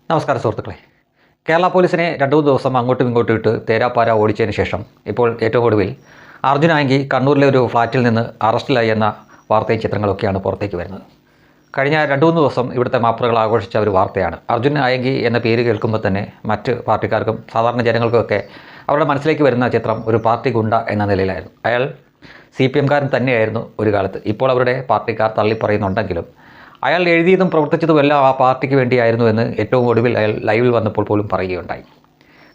നമസ്കാരം സുഹൃത്തുക്കളെ. കേരള പോലീസിനെ 2-3 ദിവസം അങ്ങോട്ടും ഇങ്ങോട്ടും ഇട്ട് തേരാപ്പാര ഓടിച്ചതിന് ശേഷം ഇപ്പോൾ ഏറ്റവും ഒടുവിൽ അർജുൻ ആയങ്കി കണ്ണൂരിലെ ഒരു ഫ്ലാറ്റിൽ നിന്ന് അറസ്റ്റിലായി എന്ന വാർത്തയും ചിത്രങ്ങളൊക്കെയാണ് പുറത്തേക്ക് വരുന്നത്. കഴിഞ്ഞ 2-3 ദിവസം ഇവിടുത്തെ മാപ്പറുകൾ ആഘോഷിച്ച ഒരു വാർത്തയാണ്. അർജുൻ ആയങ്കി എന്ന പേര് കേൾക്കുമ്പോൾ തന്നെ മറ്റ് പാർട്ടിക്കാർക്കും സാധാരണ ജനങ്ങൾക്കുമൊക്കെ അവരുടെ മനസ്സിലേക്ക് വരുന്ന ചിത്രം ഒരു പാർട്ടി ഗുണ്ട എന്ന നിലയിലായിരുന്നു. അയാൾ CPM-കാരൻ തന്നെയായിരുന്നു ഒരു കാലത്ത്. ഇപ്പോൾ അവരുടെ പാർട്ടിക്കാർ തള്ളിപ്പറയുന്നുണ്ടെങ്കിലും അയാൾ എഴുതിയതും പ്രവർത്തിച്ചതുമെല്ലാം ആ പാർട്ടിക്ക് വേണ്ടിയായിരുന്നു എന്ന് ഏറ്റവും ഒടുവിൽ അയാൾ ലൈവിൽ വന്നപ്പോൾ പോലും പറയുകയുണ്ടായി.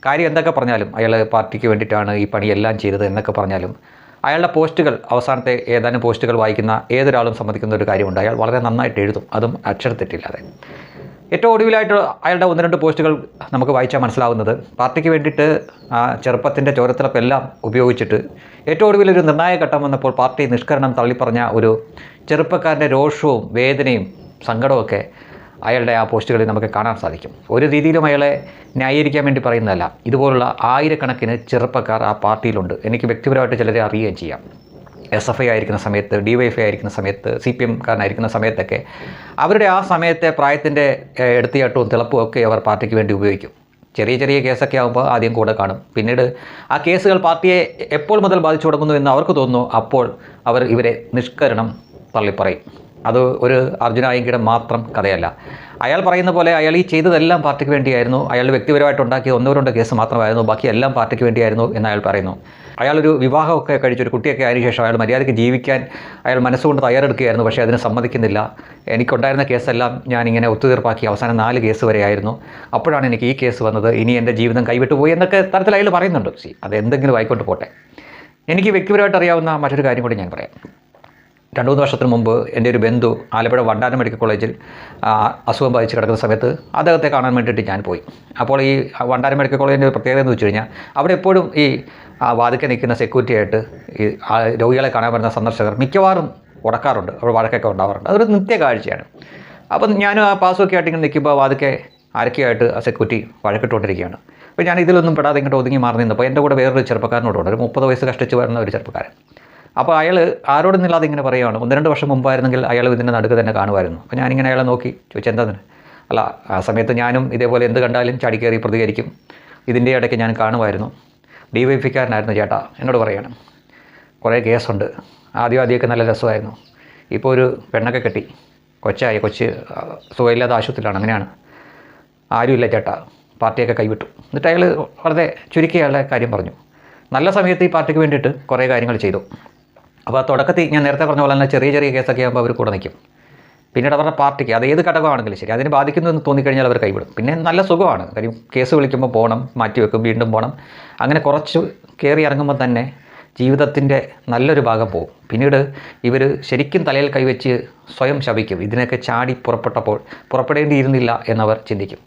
കാര്യം എന്തൊക്കെ പറഞ്ഞാലും അയാൾ പാർട്ടിക്ക് വേണ്ടിയിട്ടാണ് ഈ പണിയെല്ലാം ചെയ്തത് എന്നൊക്കെ പറഞ്ഞാലും അയാളുടെ പോസ്റ്റുകൾ, അവസാനത്തെ ഏതാനും പോസ്റ്റുകൾ വായിക്കുന്ന ഏതൊരാളും സമ്മതിക്കുന്ന ഒരു കാര്യമുണ്ട്. അയാൾ വളരെ നന്നായിട്ട് എഴുതും, അതും അക്ഷരത്തെറ്റില്ലാതെ. ഏറ്റവും ഒടുവിലായിട്ട് അയാളുടെ 1-2 പോസ്റ്റുകൾ നമുക്ക് വായിച്ചാൽ മനസ്സിലാവുന്നത് പാർട്ടിക്ക് വേണ്ടിയിട്ട് ചെറുപ്പത്തിൻ്റെ ചോരത്തിളപ്പെല്ലാം ഉപയോഗിച്ചിട്ട് ഏറ്റവും ഒടുവിലൊരു നിർണായക ഘട്ടം വന്നപ്പോൾ പാർട്ടി നിഷ്കരണം തള്ളിപ്പറഞ്ഞ ഒരു ചെറുപ്പക്കാരൻ്റെ രോഷവും വേദനയും സങ്കടമൊക്കെ അയാളുടെ ആ പോസ്റ്റുകളിൽ നമുക്ക് കാണാൻ സാധിക്കും. ഒരു രീതിയിലും അയാളെ ന്യായീകരിക്കാൻ വേണ്ടി പറയുന്നതല്ല. ഇതുപോലുള്ള ആയിരക്കണക്കിന് ചെറുപ്പക്കാർ ആ പാർട്ടിയിലുണ്ട്. എനിക്ക് വ്യക്തിപരമായിട്ട് ചിലരെ അറിയുകയും ചെയ്യാം. SFI ആയിരിക്കുന്ന സമയത്ത്, DYFI ആയിരിക്കുന്ന സമയത്ത്, CPM-കാരനായിരിക്കുന്ന സമയത്തൊക്കെ അവരുടെ ആ സമയത്തെ പ്രായത്തിൻ്റെ എടുത്തിയാട്ടവും തിളപ്പും ഒക്കെ അവർ പാർട്ടിക്ക് വേണ്ടി ഉപയോഗിക്കും. ചെറിയ ചെറിയ കേസൊക്കെ ആകുമ്പോൾ ആദ്യം കൂടെ കാണും. പിന്നീട് ആ കേസുകൾ പാർട്ടിയെ എപ്പോൾ മുതൽ ബാധിച്ചു തുടങ്ങുന്നു എന്ന് അവർക്ക് തോന്നുന്നു, അപ്പോൾ അവർ ഇവരെ നിഷ്കരണം തള്ളിപ്പറയും. അത് ഒരു അർജുൻ ആയങ്കിയുടെ മാത്രം കഥയല്ല. അയാൾ പറയുന്ന പോലെ അയാൾ ഈ ചെയ്തതെല്ലാം പാർട്ടിക്ക് വേണ്ടിയായിരുന്നു. അയാളുടെ വ്യക്തിപരമായിട്ട് ഉണ്ടാക്കിയ 1-2 കേസ് മാത്രമായിരുന്നു, ബാക്കി എല്ലാം പാർട്ടിക്ക് വേണ്ടിയായിരുന്നു എന്ന് അയാൾ പറയുന്നു. അയാളൊരു വിവാഹമൊക്കെ കഴിച്ചൊരു കുട്ടിയൊക്കെ ആയതിനു ശേഷം അയാൾ മര്യാദയ്ക്ക് ജീവിക്കാൻ അയാൾ മനസ്സുകൊണ്ട് തയ്യാറെടുക്കുകയായിരുന്നു. പക്ഷേ അതിന് സമ്മതിക്കുന്നില്ല. എനിക്കുണ്ടായിരുന്ന കേസെല്ലാം ഞാനിങ്ങനെ ഒത്തുതീർപ്പാക്കി അവസാനം 4 കേസ് വരെയായിരുന്നു. അപ്പോഴാണ് എനിക്ക് ഈ കേസ് വന്നത്. ഇനി എൻ്റെ ജീവിതം കൈവിട്ടു പോയി എന്നൊക്കെ തരത്തിൽ അയാൾ പറയുന്നുണ്ട്. അതെന്തെങ്കിലും ആയിക്കൊണ്ട് പോട്ടെ. എനിക്ക് വ്യക്തിപരമായിട്ട് അറിയാവുന്ന മറ്റൊരു കാര്യം കൂടി ഞാൻ പറയാം. 2-3 വർഷത്തിന് മുമ്പ് എൻ്റെ ഒരു ബന്ധു ആലപ്പുഴ വണ്ടാനം മെഡിക്കൽ കോളേജിൽ അസുഖം ബാധിച്ച് കിടക്കുന്ന സമയത്ത് അദ്ദേഹത്തെ കാണാൻ വേണ്ടിയിട്ട് ഞാൻ പോയി. അപ്പോൾ ഈ വണ്ടാനം മെഡിക്കൽ കോളേജിൻ്റെ ഒരു പ്രത്യേകത എന്ന് വെച്ച് കഴിഞ്ഞാൽ അവിടെ എപ്പോഴും ഈ വാതിക്കെ നിൽക്കുന്ന സെക്യൂരിറ്റി ആയിട്ട് ഈ രോഗികളെ കാണാൻ വരുന്ന സന്ദർശകർ മിക്കവാറും ഉടക്കാറുണ്ട്. അവിടെ വഴക്കൊക്കെ ഉണ്ടാവാറുണ്ട്. അതൊരു നിത്യ കാഴ്ചയാണ്. അപ്പം ഞാനും ആ പാസ്സൊക്കെ ആയിട്ട് ഇങ്ങനെ നിൽക്കുമ്പോൾ വാതിക്കെ ആരൊക്കെയായിട്ട് ആ സെക്യൂരിറ്റി വഴക്കിട്ടുകൊണ്ടിരിക്കുകയാണ്. അപ്പോൾ ഞാൻ ഇതിലൊന്നും പെടാതെ ഇങ്ങോട്ട് ഒതുങ്ങി മാറി നിന്നപ്പോൾ എൻ്റെ കൂടെ വേറൊരു ചെറുപ്പക്കാരനോടുണ്ട്, ഒരു 30 വയസ്സ് കഷ്ടിച്ച് വരുന്ന ഒരു ചെറുപ്പക്കാരൻ. അപ്പോൾ അയാൾ ആരോടൊന്നില്ലാതെ ഇങ്ങനെ പറയുകയാണ്. 1-2 വർഷം മുമ്പായിരുന്നെങ്കിൽ അയാൾ ഇതിൻ്റെ നടുക്ക് തന്നെ കാണുമായിരുന്നു. അപ്പോൾ ഞാനിങ്ങനെ അയാളെ നോക്കി ചോദിച്ചെന്താ അല്ല, ആ സമയത്ത് ഞാനും ഇതേപോലെ എന്ത് കണ്ടാലും ചാടിക്കയറി പ്രതികരിക്കും. ഇതിൻ്റെ ഇടയ്ക്ക് ഞാൻ കാണുമായിരുന്നു. DYFI-കാരനായിരുന്നു ചേട്ടാ. എന്നോട് പറയണം, കുറേ കേസുണ്ട്. ആദ്യമൊക്കെ നല്ല രസമായിരുന്നു. ഇപ്പോൾ ഒരു പെണ്ണൊക്കെ കെട്ടി കൊച്ചായി, കൊച്ച് സുഖമില്ലാത്ത ആശുപത്രിയിലാണ്. അങ്ങനെയാണ്. ആരുമില്ല ചേട്ടാ, പാർട്ടിയൊക്കെ കൈവിട്ടു. എന്നിട്ട് അയാൾ വളരെ ചുരുക്കി അയാളുടെ കാര്യം പറഞ്ഞു. നല്ല സമയത്ത് ഈ പാർട്ടിക്ക് വേണ്ടിയിട്ട് കുറേ കാര്യങ്ങൾ ചെയ്തു. അപ്പോൾ ആ തുടക്കത്തിൽ ഞാൻ നേരത്തെ പറഞ്ഞ പോലെ തന്നെ ചെറിയ ചെറിയ കേസൊക്കെ ആകുമ്പോൾ അവർ കൂടെ നിൽക്കും. പിന്നീട് അവരുടെ പാർട്ടിക്ക് അത് ഏത് ഘടകമാണെങ്കിലും ശരി അതിനെ ബാധിക്കുന്നു എന്ന് തോന്നിക്കഴിഞ്ഞാൽ അവർ കൈവിടും. പിന്നെ നല്ല സുഖമാണ്. കാര്യം കേസ് വിളിക്കുമ്പോൾ പോകണം, മാറ്റിവെക്കും, വീണ്ടും പോകണം. അങ്ങനെ കുറച്ച് കയറി ഇറങ്ങുമ്പോൾ തന്നെ ജീവിതത്തിൻ്റെ നല്ലൊരു ഭാഗം പോകും. പിന്നീട് ഇവർ ശരിക്കും തലയിൽ കൈവച്ച് സ്വയം ശപിക്കും. ഇതിനൊക്കെ ചാടി പുറപ്പെടേണ്ടിയിരുന്നില്ല എന്നവർ ചിന്തിക്കും.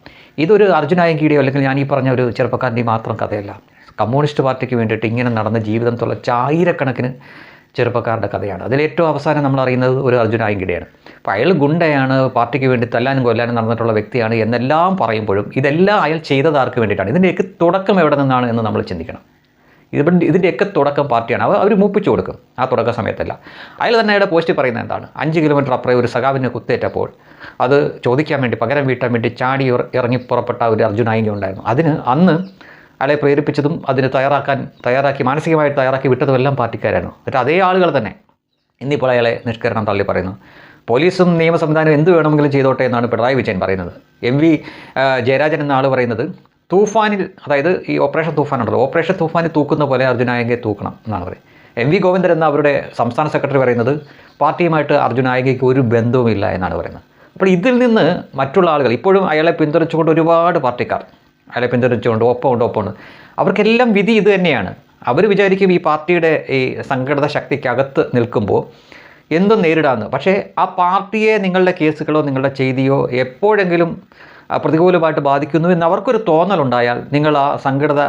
ഇതൊരു അർജുൻ ആയങ്കിയുടെയോ അല്ലെങ്കിൽ ഞാൻ ഈ പറഞ്ഞ ഒരു ചെറുപ്പക്കാരൻ്റെയും മാത്രം കഥയല്ല. കമ്മ്യൂണിസ്റ്റ് പാർട്ടിക്ക് വേണ്ടിയിട്ട് ഇങ്ങനെ നടന്ന ജീവിതം തുളച്ച ആയിരക്കണക്കിന് ചെറുപ്പക്കാരുടെ കഥയാണ്. അതിലേറ്റവും അവസാനം നമ്മൾ അറിയുന്നത് ഒരു അർജുൻ ആയങ്കിയുടെയാണ്. അപ്പോൾ അയാൾ ഗുണ്ടയാണ്, പാർട്ടിക്ക് വേണ്ടി തല്ലാനും കൊല്ലാനും നടന്നിട്ടുള്ള വ്യക്തിയാണ് എന്നെല്ലാം പറയുമ്പോഴും ഇതെല്ലാം അയാൾ ചെയ്തത് ആർക്ക് വേണ്ടിയിട്ടാണ്? ഇതിൻ്റെയൊക്കെ തുടക്കം എവിടെ നിന്നാണ് എന്ന് നമ്മൾ ചിന്തിക്കണം. ഇതിൻ്റെയൊക്കെ തുടക്കം പാർട്ടിയാണ്. അവർ മൂപ്പിച്ചു കൊടുക്കും ആ തുടക്ക സമയത്തല്ല. അയാൾ തന്നെ അയാളുടെ പോസ്റ്റിൽ പറയുന്നത് എന്താണ്? 5 കിലോമീറ്റർ അപ്പുറം ഒരു സഖാവിനെ കുത്തേറ്റപ്പോൾ അത് ചോദിക്കാൻ വേണ്ടി, പകരം വീട്ടാൻ വേണ്ടി ചാടി ഇറങ്ങി പുറപ്പെട്ട ഒരു അർജുൻ ആയങ്കി ഉണ്ടായിരുന്നു. അതിന് അന്ന് അയാളെ പ്രേരിപ്പിച്ചതും അതിന് തയ്യാറാക്കി മാനസികമായിട്ട് തയ്യാറാക്കി വിട്ടതും എല്ലാം പാർട്ടിക്കാരായിരുന്നു. എന്നിട്ട് അതേ ആളുകൾ തന്നെ ഇന്നിപ്പോൾ അയാളെ നിഷ്കരണം തള്ളി പറയുന്നു. പോലീസും നിയമ സംവിധാനം എന്ത് വേണമെങ്കിലും ചെയ്തോട്ടെ എന്നാണ് പിണറായി വിജയൻ പറയുന്നത്. MV ജയരാജൻ എന്ന ആൾ പറയുന്നത് തൂഫാനിൽ, അതായത് ഈ ഓപ്പറേഷൻ തൂഫാൻ ഉണ്ടല്ലോ, ഓപ്പറേഷൻ തൂഫാനിൽ തൂക്കുന്ന പോലെ അർജുൻ ആയങ്കിയെ തൂക്കണം എന്നാണ് പറയുന്നത്. MV ഗോവിന്ദൻ എന്ന അവരുടെ സംസ്ഥാന സെക്രട്ടറി പറയുന്നത് പാർട്ടിയുമായിട്ട് അർജുൻ ആയങ്കിക്ക് ഒരു ബന്ധവുമില്ല എന്നാണ് പറയുന്നത്. അപ്പോൾ ഇതിൽ നിന്ന് മറ്റുള്ള ആളുകൾ ഇപ്പോഴും അയാളെ പിന്തുണച്ചുകൊണ്ട് ഒരുപാട് പാർട്ടിക്കാർ അയാളെ പിന്തുണച്ചുകൊണ്ട് ഒപ്പമുണ്ട്. അവർക്കെല്ലാം വിധി ഇത് തന്നെയാണ്. അവർ വിചാരിക്കും ഈ പാർട്ടിയുടെ ഈ സംഘടിത ശക്തിക്കകത്ത് നിൽക്കുമ്പോൾ എന്തും നേരിടാമെന്ന്. പക്ഷേ ആ പാർട്ടിയെ നിങ്ങളുടെ കേസുകളോ നിങ്ങളുടെ ചെയ്തിയോ എപ്പോഴെങ്കിലും പ്രതികൂലമായിട്ട് ബാധിക്കുന്നു എന്ന് അവർക്കൊരു തോന്നലുണ്ടായാൽ നിങ്ങൾ ആ സംഘടിത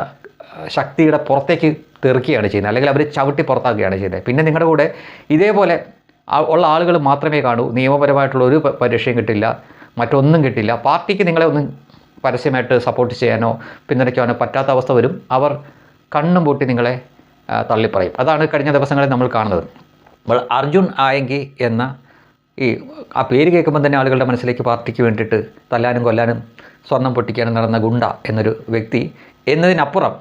ശക്തിയുടെ പുറത്തേക്ക് തെറിക്കുകയാണ് ചെയ്യുന്നത്, അല്ലെങ്കിൽ അവർ ചവിട്ടി പുറത്താക്കുകയാണ് ചെയ്യുന്നത്. പിന്നെ നിങ്ങളുടെ കൂടെ ഇതേപോലെ ഉള്ള ആളുകൾ മാത്രമേ കാണൂ. നിയമപരമായിട്ടുള്ള ഒരു പരിരക്ഷയും കിട്ടില്ല, മറ്റൊന്നും കിട്ടില്ല. പാർട്ടിക്ക് നിങ്ങളെ ഒന്നും പരസ്യമായിട്ട് സപ്പോർട്ട് ചെയ്യാനോ പിന്തുണയ്ക്കാനോ പറ്റാത്ത അവസ്ഥ വരും. അവർ കണ്ണും പൂട്ടി നിങ്ങളെ തള്ളിപ്പറയും. അതാണ് കഴിഞ്ഞ ദിവസങ്ങളിൽ നമ്മൾ കാണുന്നത്. അപ്പോൾ അർജുൻ ആയങ്കി എന്ന ഈ ആ പേര് കേൾക്കുമ്പോൾ തന്നെ ആളുകളുടെ മനസ്സിലേക്ക് പാർട്ടിക്ക് വേണ്ടിയിട്ട് തല്ലാനും കൊല്ലാനും സ്വർണം പൊട്ടിക്കാൻ നടന്ന ഗുണ്ട എന്നൊരു വ്യക്തി എന്നതിനപ്പുറം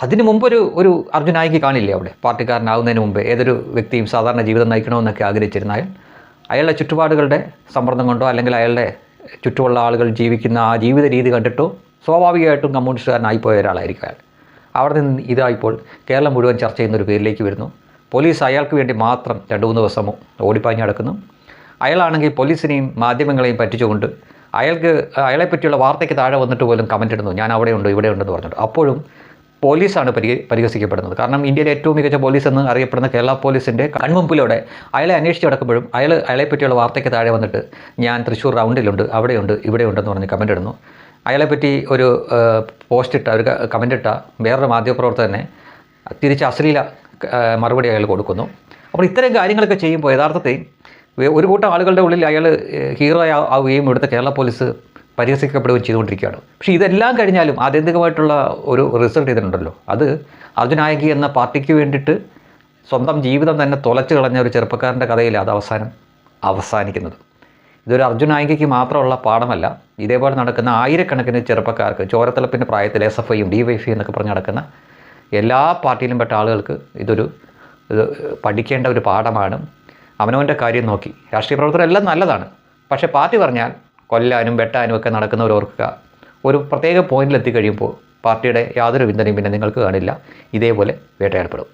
അതിനു മുമ്പൊരു അർജുനായിക്ക് കാണില്ലേ അവിടെ? പാർട്ടിക്കാരനാകുന്നതിന് മുമ്പ് ഏതൊരു വ്യക്തിയും സാധാരണ ജീവിതം നയിക്കണമെന്നൊക്കെ ആഗ്രഹിച്ചിരുന്നാൽ അയാളുടെ ചുറ്റുപാടുകളുടെ സമ്മർദ്ദം കൊണ്ടോ അല്ലെങ്കിൽ അയാളുടെ ചുറ്റുമുള്ള ആളുകൾ ജീവിക്കുന്ന ആ ജീവിത രീതി കണ്ടിട്ടോ സ്വാഭാവികമായിട്ടും കമ്മ്യൂണിസ്റ്റുകാരനായിപ്പോയ ഒരാളായിരിക്കും അയാൾ. അവിടെ നിന്ന് ഇതായിപ്പോൾ കേരളം മുഴുവൻ ചർച്ച ചെയ്യുന്നൊരു പേരിലേക്ക് വരുന്നു. പോലീസ് അയാൾക്ക് വേണ്ടി മാത്രം 2-3 ദിവസം ഓടിപ്പാഞ്ഞ് നടക്കുന്നു. അയാളാണെങ്കിൽ പോലീസിനെയും മാധ്യമങ്ങളെയും പറ്റിച്ചുകൊണ്ട് അയാളെപ്പറ്റിയുള്ള വാർത്തയ്ക്ക് താഴെ വന്നിട്ട് പോലും കമൻ്റ് ഇടുന്നു, ഞാൻ അവിടെയുണ്ട് ഇവിടെയുണ്ടെന്ന് പറഞ്ഞിട്ട്. അപ്പോഴും പോലീസാണ് പരിഹസിക്കപ്പെടുന്നത്. കാരണം ഇന്ത്യയിലെ ഏറ്റവും മികച്ച പോലീസ് എന്ന് അറിയപ്പെടുന്ന കേരള പോലീസിൻ്റെ കൺമുമ്പിലൂടെ അയാളെ അന്വേഷിച്ച് നടക്കുമ്പോഴും അയാളെപ്പറ്റിയുള്ള വാർത്തയ്ക്ക് താഴെ വന്നിട്ട് ഞാൻ തൃശ്ശൂർ റൗണ്ടിലുണ്ട് അവിടെയുണ്ട് ഇവിടെയുണ്ടെന്ന് പറഞ്ഞ് കമൻ്റ് ഇടുന്നു. അയാളെപ്പറ്റി ഒരു പോസ്റ്റ് ഇട്ട ഒരു കമൻ്റ് ഇട്ട വേറൊരു മാധ്യമപ്രവർത്തകനെ തിരിച്ച് അശ്ലീല മറുപടി അയാൾ കൊടുക്കുന്നു. അപ്പോൾ ഇത്തരം കാര്യങ്ങളൊക്കെ ചെയ്യുമ്പോൾ യഥാർത്ഥത്തിൽ ഒരു കൂട്ടം ആളുകളുടെ ഉള്ളിൽ അയാൾ ഹീറോ ആവുകയും ഇവിടുത്തെ കേരള പോലീസ് പരിഹസിക്കപ്പെടുകയും ചെയ്തുകൊണ്ടിരിക്കുകയാണ്. പക്ഷേ ഇതെല്ലാം കഴിഞ്ഞാലും ആത്യന്തികമായിട്ടുള്ള ഒരു റിസൾട്ട് ഇതിനുണ്ടല്ലോ. അത് അർജുനായകി എന്ന പാർട്ടിക്ക് വേണ്ടിയിട്ട് സ്വന്തം ജീവിതം തന്നെ തുലച്ചു കളഞ്ഞ ഒരു ചെറുപ്പക്കാരൻ്റെ കഥയിൽ അത് അവസാനിക്കുന്നത്. ഇതൊരു അർജുനായകിക്ക് മാത്രമുള്ള പാഠമല്ല. ഇതേപോലെ നടക്കുന്ന ആയിരക്കണക്കിന് ചെറുപ്പക്കാർക്ക് ചോരത്തിളപ്പിൻ്റെ പ്രായത്തിൽ SFIയും DYFI എന്നൊക്കെ പറഞ്ഞ് നടക്കുന്ന എല്ലാ പാർട്ടിയിലും പെട്ട ആളുകൾക്ക് ഇത് പഠിക്കേണ്ട ഒരു പാഠമാണ്. അവനവൻ്റെ കാര്യം നോക്കി രാഷ്ട്രീയ പ്രവർത്തകരെല്ലാം നല്ലതാണ്. പക്ഷേ പാർട്ടി പറഞ്ഞാൽ കൊല്ലാനും വെട്ടാനും ഒക്കെ നടക്കുന്നവർ ഓർക്കുക, ഒരു പ്രത്യേക പോയിന്റിലെത്തി കഴിയുമ്പോൾ പാർട്ടിയുടെ യാതൊരു പിന്തുണയും പിന്നെ നിങ്ങൾക്ക് കാണില്ല. ഇതേപോലെ വേട്ടയാടപ്പെടും.